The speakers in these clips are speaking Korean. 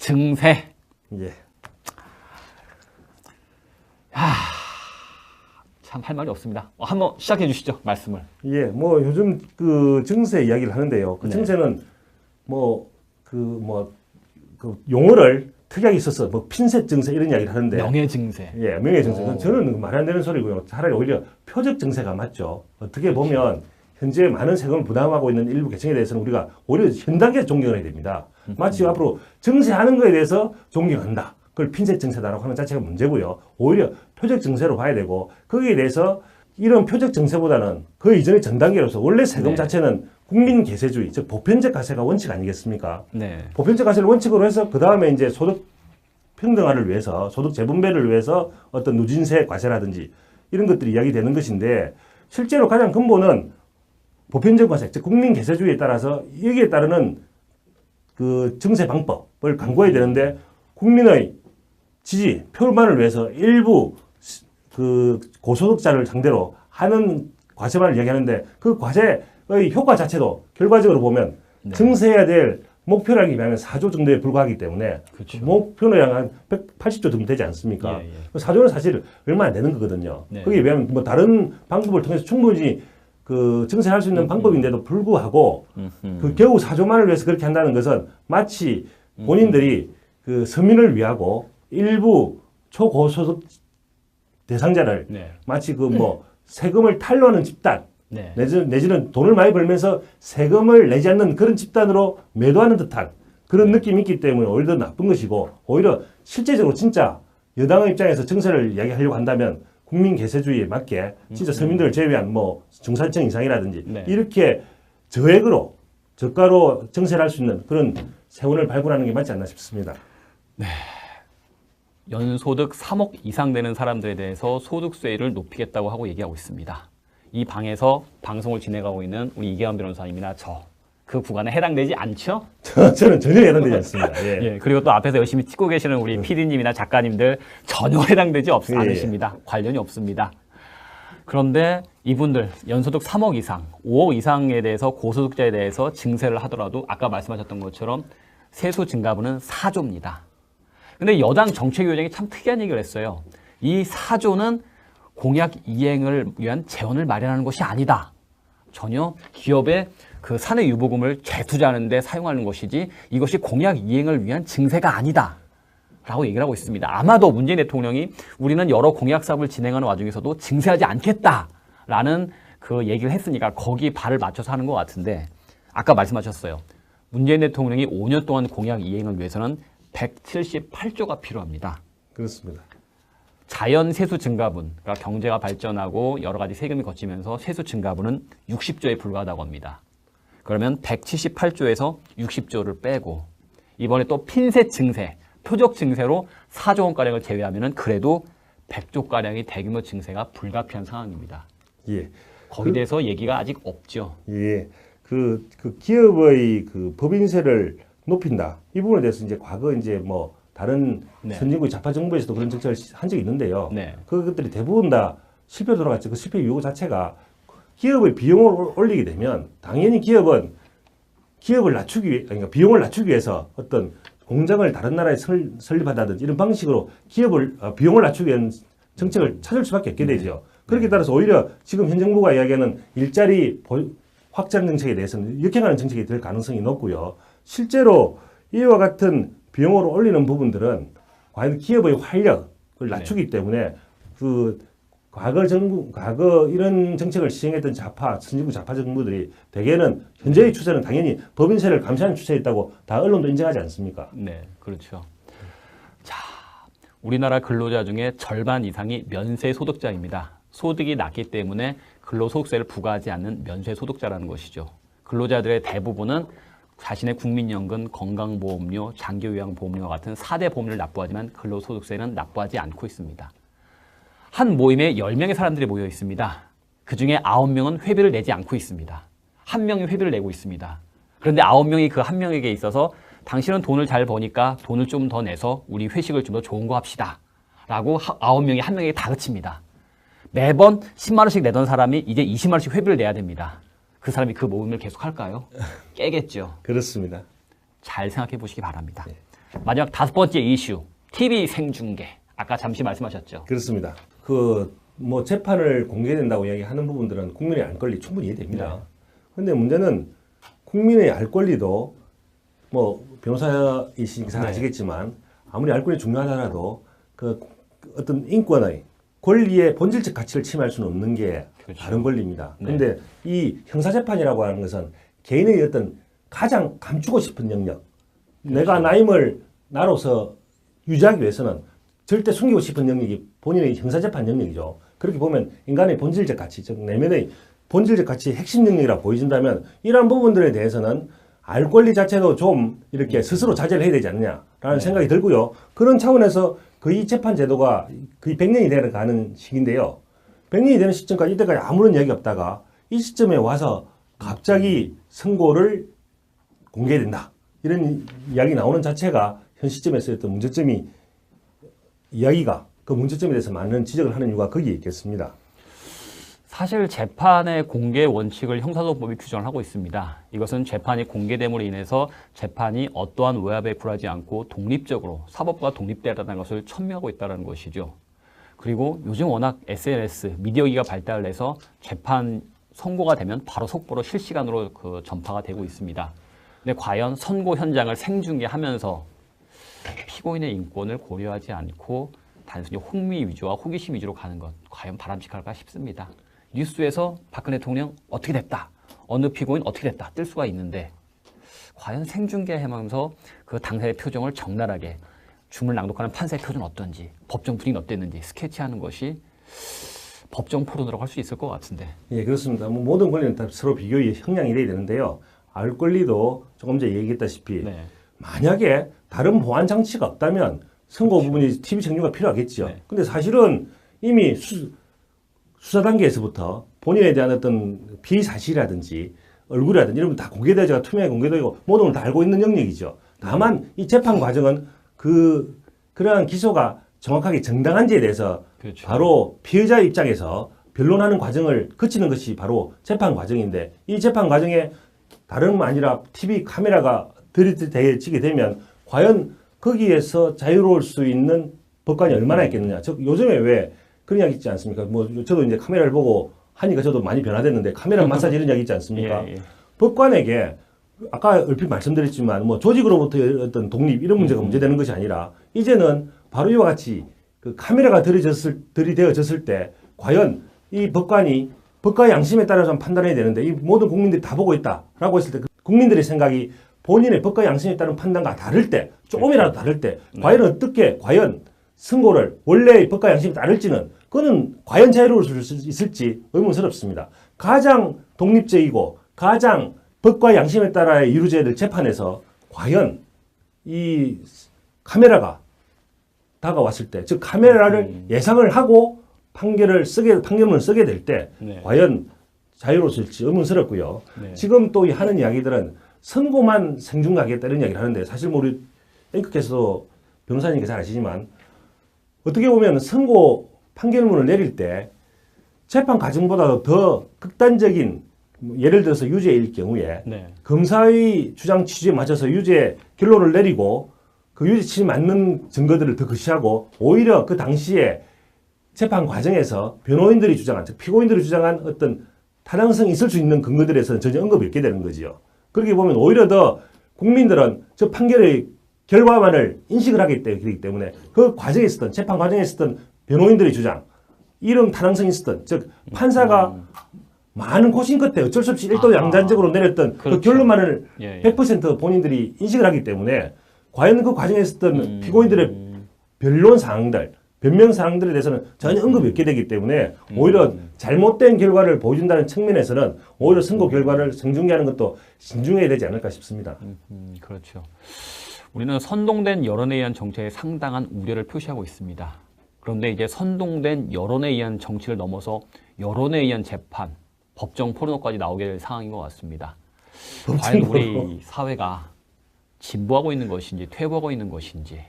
증세. 예. 참 할 말이 없습니다. 한번 시작해 주시죠, 말씀을. 예, 뭐 요즘 그 증세 이야기를 하는데요. 그 네. 증세는 그 용어를 특이하게 써서 뭐 핀셋 증세 이런 이야기를 하는데. 명예 증세. 예, 명예 증세. 저는 말 안 되는 소리고요. 차라리 오히려 표적 증세가 맞죠. 어떻게 보면 현재 많은 세금을 부담하고 있는 일부 계층에 대해서는 우리가 오히려 현 단계에서 존경을 해야 됩니다. 마치 앞으로 증세하는 거에 대해서 존경한다. 그걸 핀셋 증세다라고 하는 자체가 문제고요. 오히려 표적 증세로 봐야 되고 거기에 대해서 이런 표적 증세보다는 그 이전의 전 단계로서 원래 세금 네. 자체는 국민 계세주의, 즉 보편적 과세가 원칙 아니겠습니까? 네. 보편적 과세를 원칙으로 해서 그 다음에 이제 소득 평등화를 위해서 소득 재분배를 위해서 어떤 누진세 과세라든지 이런 것들이 이야기되는 것인데 실제로 가장 근본은 보편적 과세, 즉 국민 계세주의에 따라서 여기에 따르는 그 증세 방법을 강구해야 되는데 국민의 지지, 표만을 위해서 일부 그 고소득자를 상대로 하는 과세만을 이야기하는데 그 과세의 효과 자체도 결과적으로 보면 네. 증세해야 될 목표량에 비하면 4조 정도에 불과하기 때문에 그렇죠. 목표량 한 180조 정도 되지 않습니까? 예, 예. 4조는 사실 얼마 안 되는 거거든요. 네. 거기에 비하면 뭐 다른 방법을 통해서 충분히 그 증세할 수 있는 방법인데도 불구하고 그 겨우 4조만을 위해서 그렇게 한다는 것은 마치 본인들이 그 서민을 위하고 일부 초고소득 대상자를 네. 마치 그 뭐 세금을 탈루하는 집단 네. 내지는 돈을 많이 벌면서 세금을 내지 않는 그런 집단으로 매도하는 듯한 그런 느낌이 있기 때문에 오히려 더 나쁜 것이고 오히려 실제적으로 진짜 여당의 입장에서 증세를 이야기하려고 한다면 국민 계세주의에 맞게 진짜 서민들을 제외한 뭐 중산층 이상이라든지 네. 이렇게 저액으로 저가로 증세를 할 수 있는 그런 세원을 발굴하는 게 맞지 않나 싶습니다. 연소득 3억 이상 되는 사람들에 대해서 소득세율을 높이겠다고 하고 얘기하고 있습니다. 이 방에서 방송을 진행하고 있는 우리 이계환 변호사님이나 그 구간에 해당되지 않죠? 저는 전혀 해당되지 않습니다. 예. 예, 그리고 또 앞에서 열심히 찍고 계시는 우리 PD님이나 작가님들 전혀 해당되지 예. 않으십니다. 관련이 없습니다. 그런데 이분들 연소득 3억 이상, 5억 이상에 대해서 고소득자에 대해서 증세를 하더라도 아까 말씀하셨던 것처럼 세수 증가분은 4조입니다. 근데 여당 정책위원장이 참 특이한 얘기를 했어요. 이 4조는 공약 이행을 위한 재원을 마련하는 것이 아니다. 전혀 기업의 그 사내 유보금을 재투자하는 데 사용하는 것이지 이것이 공약 이행을 위한 증세가 아니다. 라고 얘기를 하고 있습니다. 아마도 문재인 대통령이 우리는 여러 공약 사업을 진행하는 와중에서도 증세하지 않겠다라는 그 얘기를 했으니까 거기 발을 맞춰서 하는 것 같은데 아까 말씀하셨어요. 문재인 대통령이 5년 동안 공약 이행을 위해서는 178조가 필요합니다. 그렇습니다. 자연 세수 증가분, 그러니까 경제가 발전하고 여러 가지 세금이 거치면서 세수 증가분은 60조에 불과하다고 합니다. 그러면 178조에서 60조를 빼고 이번에 또 핀셋 증세, 표적 증세로 4조 원가량을 제외하면 그래도 100조가량의 대규모 증세가 불가피한 상황입니다. 예. 거기에 대해서 얘기가 아직 없죠. 예. 그 기업의 그 법인세를 높인다. 이 부분에 대해서 이제 과거 이제 뭐 다른 네. 선진국 좌파 정부에서도 그런 정책을 한 적이 있는데요. 네. 그것들이 대부분 다 실패로 돌아갔죠. 그 실패 이유 자체가 기업의 비용을 올리게 되면 당연히 기업은 기업을 낮추기 위해, 그러니까 비용을 낮추기 위해서 어떤 공장을 다른 나라에 설립한다든지 이런 방식으로 기업을 비용을 낮추기 위한 정책을 찾을 수밖에 없게 되죠. 그렇게 따라서 오히려 지금 현 정부가 이야기하는 일자리 확장 정책에 대해서는 역행하는 정책이 될 가능성이 높고요. 실제로 이와 같은 비용을 올리는 부분들은 과연 기업의 활력을 낮추기 때문에 그 과거 이런 정책을 시행했던 선진국 좌파 정부들이 대개는 현재의 추세는 당연히 법인세를 감시하는 추세에 있다고 다 언론도 인정하지 않습니까? 네, 그렇죠. 자, 우리나라 근로자 중에 절반 이상이 면세 소득자입니다. 소득이 낮기 때문에 근로소득세를 부과하지 않는 면세 소득자라는 것이죠. 근로자들의 대부분은 자신의 국민연금, 건강보험료, 장기요양보험료와 같은 4대 보험료를 납부하지만 근로소득세는 납부하지 않고 있습니다. 한 모임에 10명의 사람들이 모여 있습니다. 그중에 9명은 회비를 내지 않고 있습니다. 1명이 회비를 내고 있습니다. 그런데 9명이 그 1명에게 있어서 당신은 돈을 잘 버니까 돈을 좀 더 내서 우리 회식을 좀 더 좋은 거 합시다. 라고 9명이 1명에게 다그칩니다. 매번 10만 원씩 내던 사람이 이제 20만 원씩 회비를 내야 됩니다. 그 사람이 그 모임을 계속 할까요? 깨겠죠. 그렇습니다. 잘 생각해 보시기 바랍니다. 네. 마지막 5번째 이슈, TV 생중계. 아까 잠시 말씀하셨죠. 그렇습니다. 뭐 재판을 공개된다고 이야기하는 부분들은 국민의 알 권리 충분히 이해됩니다. 그런데 문제는 국민의 알 권리도 뭐 변호사이시니까 잘 아시겠지만 아무리 알 권리 중요하더라도 그 어떤 인권의 권리의 본질적 가치를 침해할 수는 없는 게 그렇죠. 다른 권리입니다. 네. 그런데 이 형사재판이라고 하는 것은 개인의 어떤 가장 감추고 싶은 영역, 내가 나임을 나로서 유지하기 위해서는 절대 숨기고 싶은 영역이 본인의 형사재판 영역이죠. 그렇게 보면 인간의 본질적 가치, 즉 내면의 본질적 가치의 핵심 영역이라고 보여진다면 이러한 부분들에 대해서는 알 권리 자체도 좀 이렇게 스스로 자제를 해야 되지 않느냐라는 생각이 들고요. 그런 차원에서 거의 재판 제도가 거의 100년이 되는 가는 시기인데요. 100년이 되는 시점까지 이때까지 아무런 이야기 없다가 이 시점에 와서 갑자기 선고를 공개된다. 이런 이야기 나오는 자체가 현 시점에서 어떤 문제점이 이야기가 그 문제점에 대해서 많은 지적을 하는 이유가 거기에 있겠습니다. 사실 재판의 공개 원칙을 형사소송법이 규정을 하고 있습니다. 이것은 재판이 공개됨으로 인해서 재판이 어떠한 외압에 굴하지 않고 독립적으로 사법부가 독립되라는 것을 첨예하고 있다는 것이죠. 그리고 요즘 워낙 SNS, 미디어기가 발달을 해서 재판 선고가 되면 바로 속보로 실시간으로 그 전파가 되고 있습니다. 근데 과연 선고 현장을 생중계하면서 피고인의 인권을 고려하지 않고 단순히 흥미 위주와 호기심 위주로 가는 것 과연 바람직할까 싶습니다. 뉴스에서 박근혜 대통령 어떻게 됐다, 어느 피고인 어떻게 됐다 뜰 수가 있는데 과연 생중계하면서 그 당사의 표정을 적나라하게 줌을 낭독하는 판사의 표정은 어떤지, 법정 분위기는 어땠는지 스케치하는 것이 법정 포론으로 할 수 있을 것 같은데. 예, 그렇습니다. 뭐 모든 권리는 다 서로 비교의 형량이 돼야 되는데요. 알 권리도 조금 전에 얘기했다시피 네. 만약에 다른 보완 장치가 없다면 선고 부분이 TV 청구가 필요하겠죠. 네. 근데 사실은 이미 수사 단계에서부터 본인에 대한 어떤 피의 사실이라든지 얼굴이라든지 이런 건 다 공개되죠. 투명하게 공개되고 모든 걸 다 알고 있는 영역이죠. 다만 이 재판 과정은 그러한 기소가 정확하게 정당한지에 대해서 그렇죠. 바로 피의자 입장에서 변론하는 과정을 거치는 것이 바로 재판 과정인데 이 재판 과정에 다른 건 아니라 TV 카메라가 들이대지게 되면 과연 거기에서 자유로울 수 있는 법관이 얼마나 있겠느냐. 즉 요즘에 왜 그런 이야기 있지 않습니까? 뭐 저도 이제 카메라를 보고 하니까 저도 많이 변화됐는데 카메라 마사지 이런 이야기 있지 않습니까? 예, 예. 법관에게 아까 얼핏 말씀드렸지만 뭐 조직으로부터의 어떤 독립 이런 문제가 문제되는 것이 아니라 이제는 바로 이와 같이 그 카메라가 들이대어졌을 때 과연 이 법관이 법과의 양심에 따라서 판단해야 되는데 이 모든 국민들이 다 보고 있다라고 했을 때 그 국민들의 생각이 본인의 법과의 양심에 따른 판단과 다를 때 조금이라도 다를 때 과연 어떻게 과연 선고를 원래의 법과 양심에 따를지는 그거는 과연 자유로울 수 있을지 의문스럽습니다. 가장 독립적이고 가장 법과 양심에 따라 이루어져야 될 재판에서 과연 이 카메라가 다가왔을 때, 즉 카메라를 예상을 하고 판결문을 쓰게 될 때 네. 과연 자유로울지 의문스럽고요. 네. 지금 또 하는 이야기들은 선고만 생중하겠다 이런 이야기를 하는데 사실 뭐 우리 앵커께서도 변호사님께서 잘 아시지만 어떻게 보면 선고 판결문을 내릴 때 재판 과정보다 더 극단적인 예를 들어서 유죄일 경우에 네. 검사의 주장 취지에 맞춰서 유죄 결론을 내리고 그 유죄 취지에 맞는 증거들을 더 거시하고 오히려 그 당시에 재판 과정에서 변호인들이 주장한, 즉 피고인들이 주장한 어떤 타당성이 있을 수 있는 근거들에서는 전혀 언급이 없게 되는 거지요. 그렇게 보면 오히려 더 국민들은 저 판결의 결과만을 인식을 하기 때문에 그 과정에 있었던, 재판 과정에 있었던 변호인들의 주장, 이런 타당성이 있었던, 즉 판사가 많은 고심 끝에 어쩔 수 없이 일도 양단적으로 내렸던 그렇죠. 그 결론만을 예, 예. 100% 본인들이 인식을 하기 때문에 과연 그 과정에 있었던 피고인들의 변론 사항들, 변명 사항들에 대해서는 전혀 언급이 없게 되기 때문에 오히려 잘못된 결과를 보여준다는 측면에서는 오히려 선고 결과를 생중계하는 것도 신중해야 되지 않을까 싶습니다. 그렇죠. 우리는 선동된 여론에 의한 정치에 상당한 우려를 표시하고 있습니다. 그런데 이제 선동된 여론에 의한 정치를 넘어서 여론에 의한 재판, 법정 포르노까지 나오게 될 상황인 것 같습니다. 과연 우리 사회가 진보하고 있는 것인지 퇴보하고 있는 것인지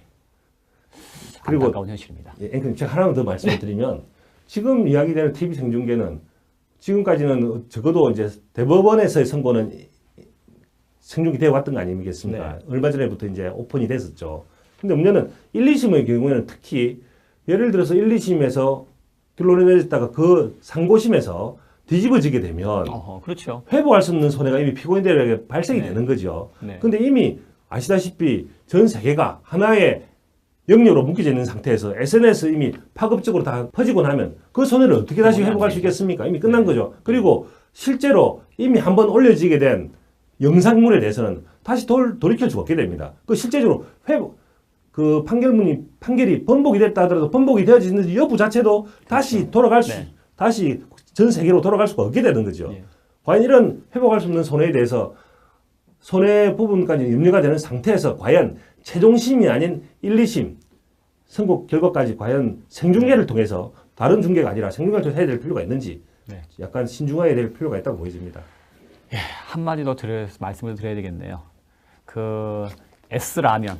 그리고 안타까운 현실입니다. 예, 앵커님 제가 하나만 더 말씀을 드리면 지금 이야기되는 TV 생중계는 지금까지는 적어도 이제 대법원에서의 선고는 생중이 되어 왔던 거 아니겠습니까? 네. 얼마 전에부터 이제 오픈이 됐었죠. 근데 문제는 1, 2심의 경우에는 특히 예를 들어서 1, 2심에서 결론이 내렸다가 그 상고심에서 뒤집어지게 되면 그렇죠. 회복할 수 없는 손해가 이미 피고인들에게 발생이 네. 되는 거죠. 네. 근데 이미 아시다시피 전 세계가 하나의 영역으로 묶여져 있는 상태에서 SNS 이미 파급적으로 다 퍼지고 나면 그 손해를 어떻게 다시 회복할 수 있겠습니까? 이미 끝난 거죠. 그리고 실제로 이미 한번 올려지게 된 영상물에 대해서는 다시 돌이킬 수가 없게 됩니다. 그 실제적으로 그 판결이 번복이 됐다 하더라도 번복이 되어지는 여부 자체도 다시 돌아갈 수, 네. 다시 전 세계로 돌아갈 수가 없게 되는 거죠. 예. 과연 이런 회복할 수 없는 손해에 대해서 손해 부분까지 염려가 되는 상태에서 과연 최종심이 아닌 1, 2심 선고 결과까지 과연 생중계를 통해서 다른 중계가 아니라 생중계를 통해서 해야 될 필요가 있는지 네. 약간 신중해야 될 필요가 있다고 보여집니다. 한마디 더 말씀을 드려야 되겠네요. 그 S라면이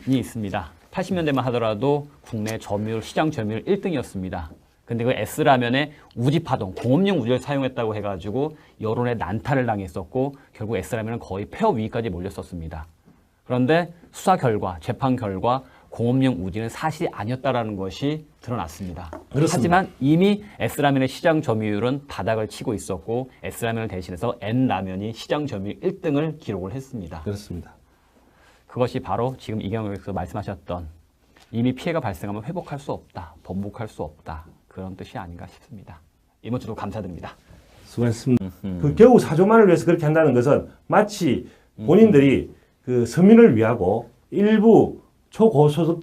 있습니다. 80년대만 하더라도 국내 점유율, 시장 점유율 1등이었습니다. 근데 그 S라면에 우지파동, 공업용 우지를 사용했다고 해가지고 여론의 난타를 당했었고 결국 S라면은 거의 폐업 위기까지 몰렸었습니다. 그런데 수사 결과, 재판 결과 공업용 우지는 사실이 아니었다라는 것이 드러났습니다. 그렇습니다. 하지만 이미 S라면의 시장 점유율은 바닥을 치고 있었고 S라면을 대신해서 N라면이 시장 점유율 1등을 기록을 했습니다. 그렇습니다. 그것이 바로 지금 이경영께서 말씀하셨던 이미 피해가 발생하면 회복할 수 없다, 번복할 수 없다 그런 뜻이 아닌가 싶습니다. 이번 주도 감사드립니다. 수고했습니다. 그 겨우 4조만을 위해서 그렇게 한다는 것은 마치 본인들이 그 서민을 위하고 일부 초고소득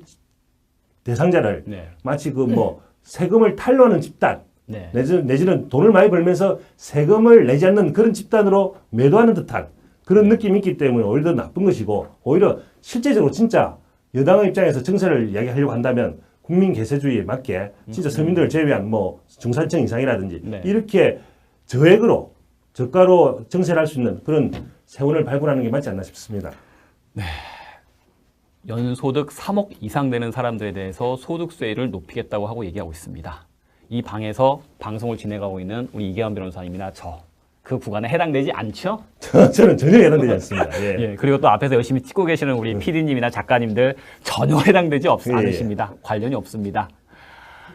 대상자를 네. 마치 그 뭐 세금을 탈루하는 집단 네. 내지는 돈을 많이 벌면서 세금을 내지 않는 그런 집단으로 매도하는 듯한 그런 느낌이 있기 때문에 오히려 더 나쁜 것이고 오히려 실제적으로 진짜 여당의 입장에서 정세를 이야기하려고 한다면 국민 개세주의에 맞게 진짜 서민들을 제외한 뭐 중산층 이상이라든지 네. 이렇게 저액으로 저가로 정세를 할 수 있는 그런 세원을 발굴하는 게 맞지 않나 싶습니다. 연소득 3억 이상 되는 사람들에 대해서 소득세율을 높이겠다고 하고 얘기하고 있습니다. 이 방에서 방송을 진행하고 있는 우리 이계환 변호사님이나 그 구간에 해당되지 않죠? 저는 전혀 해당되지 않습니다. 예. 예, 그리고 또 앞에서 열심히 찍고 계시는 우리 PD님이나 작가님들 전혀 해당되지 예. 않으십니다. 관련이 없습니다.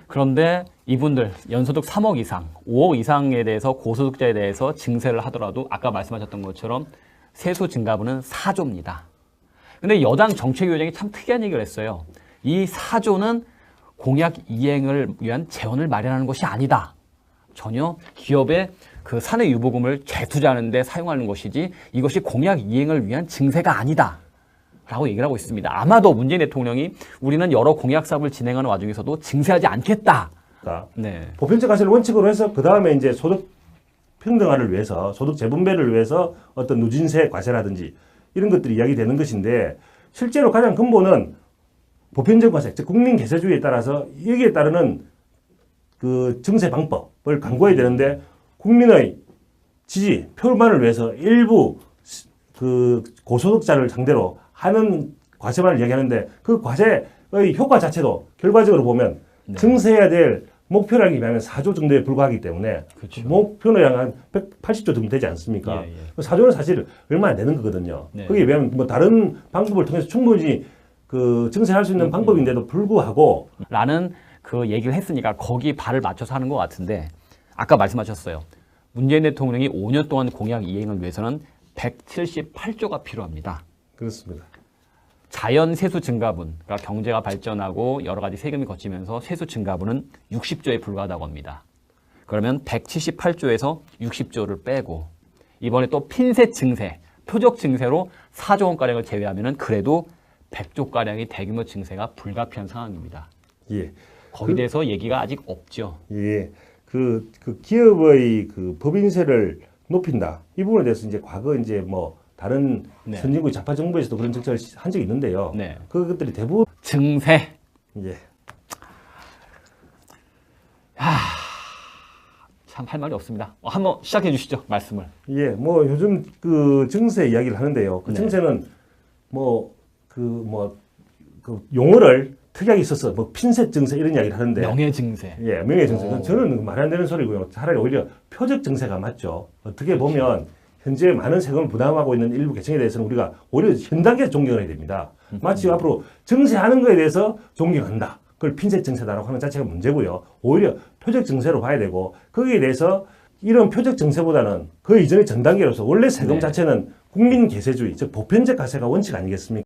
그런데 이분들 연소득 3억 이상, 5억 이상에 대해서 고소득자에 대해서 증세를 하더라도 아까 말씀하셨던 것처럼 세수 증가분은 4조입니다. 근데 여당 정책위원장이 참 특이한 얘기를 했어요. 이 4조는 공약 이행을 위한 재원을 마련하는 것이 아니다. 전혀 기업의 그 사내 유보금을 재투자하는 데 사용하는 것이지 이것이 공약 이행을 위한 증세가 아니다. 라고 얘기를 하고 있습니다. 아마도 문재인 대통령이 우리는 여러 공약 사업을 진행하는 와중에서도 증세하지 않겠다. 네. 보편적 가세를 원칙으로 해서 그 다음에 이제 소득 평등화를 위해서 소득 재분배를 위해서 어떤 누진세 과세라든지 이런 것들이 이야기되는 것인데 실제로 가장 근본은 보편적 과세, 즉 국민 개세주의에 따라서 여기에 따르는 그 증세 방법을 강구해야 되는데 국민의 지지, 표만을 위해서 일부 그 고소득자를 상대로 하는 과세만을 이야기하는데 그 과세의 효과 자체도 결과적으로 보면 네. 증세해야 될 목표량에 비하면 4조 정도에 불과하기 때문에 그렇죠. 목표량 한 180조 정도 되지 않습니까? 예, 예. 4조는 사실 얼마 안 되는 거거든요. 네. 거기에 비하면 뭐 다른 방법을 통해서 충분히 그 증세할 수 있는 방법인데도 불구하고 라는 그 얘기를 했으니까 거기 발을 맞춰서 하는 것 같은데 아까 말씀하셨어요. 문재인 대통령이 5년 동안 공약 이행을 위해서는 178조가 필요합니다. 그렇습니다. 자연 세수 증가분, 그러니까 경제가 발전하고 여러 가지 세금이 거치면서 세수 증가분은 60조에 불과하다고 합니다. 그러면 178조에서 60조를 빼고 이번에 또 핀셋 증세, 표적 증세로 4조 원가량을 제외하면 그래도 100조가량의 대규모 증세가 불가피한 상황입니다. 예. 거기에 대해서 얘기가 아직 없죠. 예. 그 기업의 그 법인세를 높인다. 이 부분에 대해서 이제 과거 이제 뭐 다른 네. 선진국 좌파 정부에서도 그런 정책을 한 적이 있는데요. 네. 그것들이 대부분 증세. 예. 참 할 말이 없습니다. 한번 시작해 주시죠, 말씀을. 예. 뭐 요즘 그 증세 이야기를 하는데요. 그 네. 증세는 그 용어를 특이하게 써서 뭐 핀셋 증세 이런 이야기를 하는데 명예증세. 예, 명예증세. 저는 말 안 되는 소리고요. 차라리 오히려 표적 증세가 맞죠. 어떻게 보면 현재 많은 세금을 부담하고 있는 일부 계층에 대해서는 우리가 오히려 현 단계에서 존경을 해야 됩니다. 마치 앞으로 증세하는 거에 대해서 존경한다. 그걸 핀셋 증세다라고 하는 자체가 문제고요. 오히려 표적 증세로 봐야 되고 거기에 대해서 이런 표적 증세보다는 그 이전의 전 단계로서 원래 세금 네. 자체는 국민 계세주의, 즉 보편적 가세가 원칙 아니겠습니까?